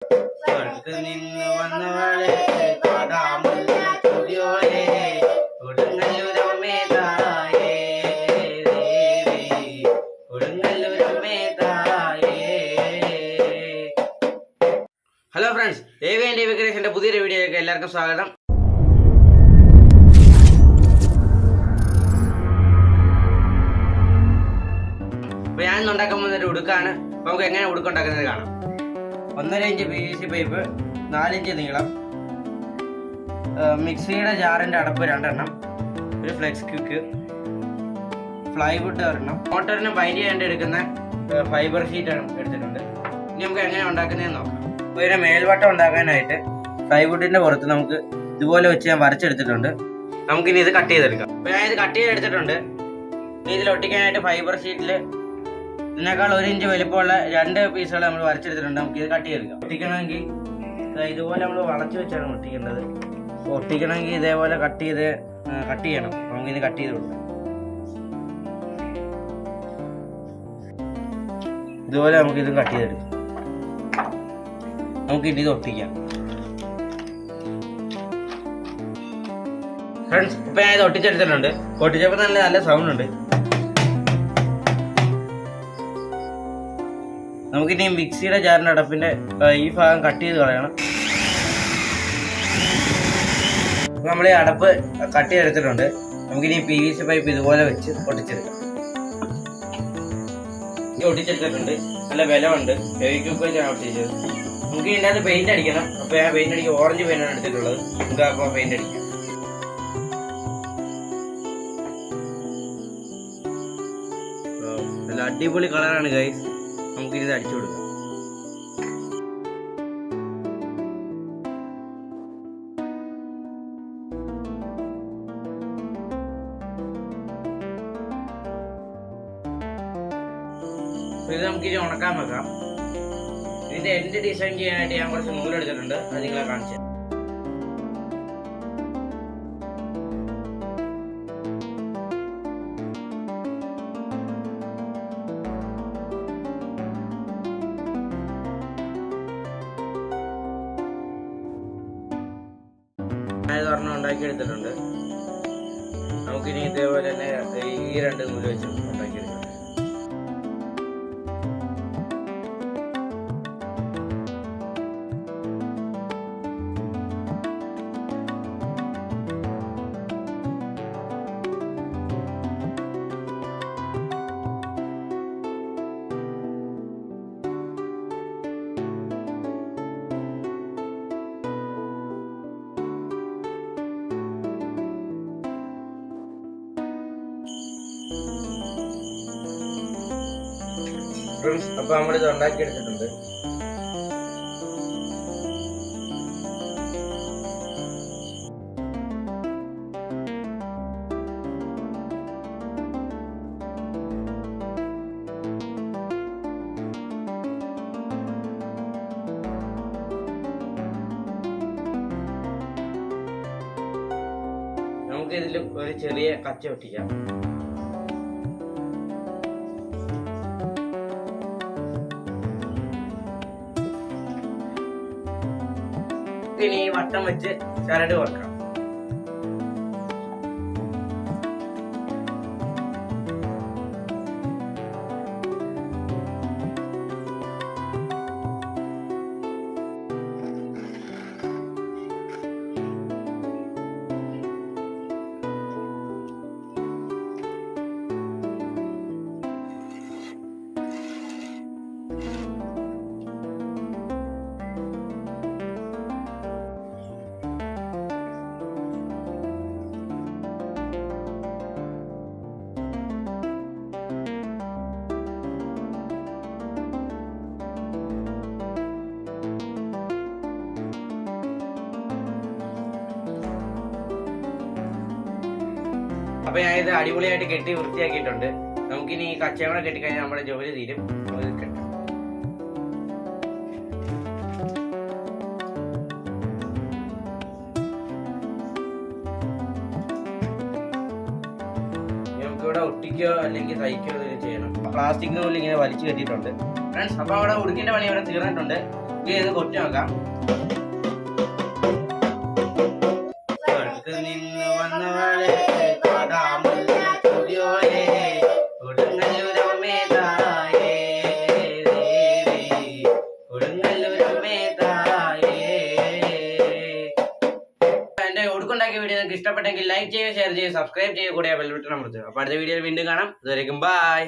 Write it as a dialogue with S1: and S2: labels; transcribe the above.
S1: നിന്ന് വന്നവളെ കൊടുങ്ങല്ലൂരമ്മേ തായേ കൊടുങ്ങല്ലൂരമ്മേ തായേ. ഹലോ ഫ്രണ്ട്സ്, AVN TV ക്രിയേഷന്റെ പുതിയൊരു വീഡിയോയിലേക്ക് എല്ലാവർക്കും സ്വാഗതം. അപ്പോൾ ഞാൻ ഇന്ന് ഉണ്ടാക്കാൻ പോകുന്ന ഒരു ഉടുക്കാണ്. അപ്പോൾ നമുക്ക് എങ്ങനെ ഉടുക്കുണ്ടാക്കുന്നത് കാണാം. 1.5 ഇഞ്ച് PVC പൈപ്പ്, 4 ഇഞ്ച് നീളം, മിക്സിയുടെ ജാറിൻ്റെ അടപ്പ് 2 എണ്ണം, ഒരു ഫ്ലെക്സ് ക്വിക്ക്, ഫ്ലൈവുഡ് ഒരെണ്ണം, മോട്ടറിന് ബൈൻഡ് ചെയ്യാണ്ട് എടുക്കുന്ന ഫൈബർ ഷീറ്റ് എടുത്തിട്ടുണ്ട്. ഇനി നമുക്ക് എങ്ങനെ ഉണ്ടാക്കുന്നതെന്ന് നോക്കാം. അപ്പോൾ ഇതിൻ്റെ മേൽവട്ടം ഉണ്ടാക്കാനായിട്ട് ഫ്ലൈവുഡിൻ്റെ പുറത്ത് നമുക്ക് ഇതുപോലെ വെച്ച് ഞാൻ വരച്ചെടുത്തിട്ടുണ്ട്. നമുക്കിനി ഇത് കട്ട് ചെയ്തെടുക്കാം. അപ്പോൾ ഞാൻ ഇത് കട്ട് ചെയ്തെടുത്തിട്ടുണ്ട്. ഇനി ഇതിൽ ഒട്ടിക്കാനായിട്ട് ഫൈബർ ഷീറ്റിൽ ഇതിനേക്കാൾ 1 ഇഞ്ച് വലിപ്പമുള്ള 2 പീസുകൾ നമ്മൾ വരച്ചെടുത്തിട്ടുണ്ട്. നമുക്ക് ഇത് കട്ട് ചെയ്തെടുക്കാം. ഒട്ടിക്കണമെങ്കിൽ ഇതുപോലെ നമ്മൾ വളച്ച് വെച്ചാണ് ഒട്ടിക്കേണ്ടത്. ഒട്ടിക്കണമെങ്കിൽ ഇതേപോലെ കട്ട് ചെയ്യണം. നമുക്കിത് കട്ട് ചെയ്ത് കൊടുക്കാം. ഇതുപോലെ നമുക്കിത് കട്ട് ചെയ്തെടുക്കാം. നമുക്കിനി ഇത് ഒട്ടിക്കാം. ഫ്രണ്ട്സ്, ഇപ്പം ഞാൻ ഇത് ഒട്ടിച്ചെടുത്തിട്ടുണ്ട്. ഒട്ടിച്ചപ്പോൾ നല്ല സൗണ്ട് ഉണ്ട്. നമുക്കിനി മിക്സിയുടെ ജാറിൻ്റെ അടപ്പിൻ്റെ ഈ ഭാഗം കട്ട് ചെയ്ത് കളയണം. നമ്മൾ ഈ അടപ്പ് കട്ട് ചെയ്തെടുത്തിട്ടുണ്ട്. നമുക്കിനി PVC പൈപ്പ് ഇതുപോലെ വെച്ച് ഒട്ടിച്ചെടുക്കാം. ഒട്ടിച്ചെടുത്തിട്ടുണ്ട്. നല്ല ബലമുണ്ട്. ഫെവിക്വിക്ക് വെച്ചാണ് ഒട്ടിച്ചത്. നമുക്ക് ഇതിൻ്റെ അകത്ത് പെയിന്റ് അടിക്കണം. അപ്പോൾ ഞാൻ പെയിന്റ് അടിക്കാൻ ഓറഞ്ച് പെയിന്റാണ് എടുത്തിട്ടുള്ളത്. നമുക്ക് അപ്പോൾ പെയിന്റ് അടിക്കാം. നല്ല അടിപൊളി കളറാണ് ഗൈസ്. നമുക്കിത് അടിച്ചു കൊടുക്കാം. ഇത് നമുക്കിത് ഉണക്കാൻ വെക്കാം. ഇതിന്റെ എൻഡ് ഡിസൈൻ ചെയ്യാനായിട്ട് ഞാൻ കുറച്ച് നൂലെടുത്തിട്ടുണ്ട്. അത് നിങ്ങളെ കാണിച്ചു. ഒരെണ്ണം ഉണ്ടാക്കിയെടുത്തിട്ടുണ്ട്. നമുക്കിനി ഇതേപോലെ തന്നെ ഈ 2 നൂല് വെച്ച് ഉണ്ടാക്കിയെടുക്കാം. അപ്പൊ നമ്മളിത് ഉണ്ടാക്കിയെടുത്തിട്ടുണ്ട്. നമുക്ക് ഇതിൽ ഒരു ചെറിയ കച്ച ഒട്ടിക്കാം. ഇനി വട്ടം വെച്ച് ചരട് കൊടുക്കാം. അപ്പൊ ഞാൻ ഇത് അടിപൊളിയായിട്ട് കെട്ടി വൃത്തിയാക്കിയിട്ടുണ്ട്. നമുക്കിനി ഈ കച്ചവടം കെട്ടിക്കഴിഞ്ഞാൽ നമ്മുടെ ജോലി തീരും. നമുക്കിവിടെ ഒട്ടിക്കോ അല്ലെങ്കിൽ തയ്ക്കോ ചെയ്യണം. പ്ലാസ്റ്റിക് നൂല് ഇങ്ങനെ വലിച്ചു കെട്ടിയിട്ടുണ്ട്. ഫ്രണ്ട്സ്, അപ്പൊ അവിടെ ഉടുക്കിന്റെ പണി ഇവിടെ തീർന്നിട്ടുണ്ട്. ഇത് കൊട്ടി നോക്കാം. നിന്ന് വന്നവളെ കൊടുങ്ങല്ലൂരമ്മേ തായേ കൊടുങ്ങല്ലൂരമ്മേ തായേ. എന്റെ ഒടുക്കുണ്ടാക്കിയ വീഡിയോ നിങ്ങൾക്ക് ഇഷ്ടപ്പെട്ടെങ്കിൽ ലൈക്ക് ചെയ്യുക, ഷെയർ ചെയ്യുക, സബ്സ്ക്രൈബ് ചെയ്യുക, കൂടെ ബെൽ ബട്ടൺ അമർത്തുക. അപ്പോൾ അടുത്ത വീഡിയോയിൽ വീണ്ടും കാണാം. അതുവരേക്കും ബൈ.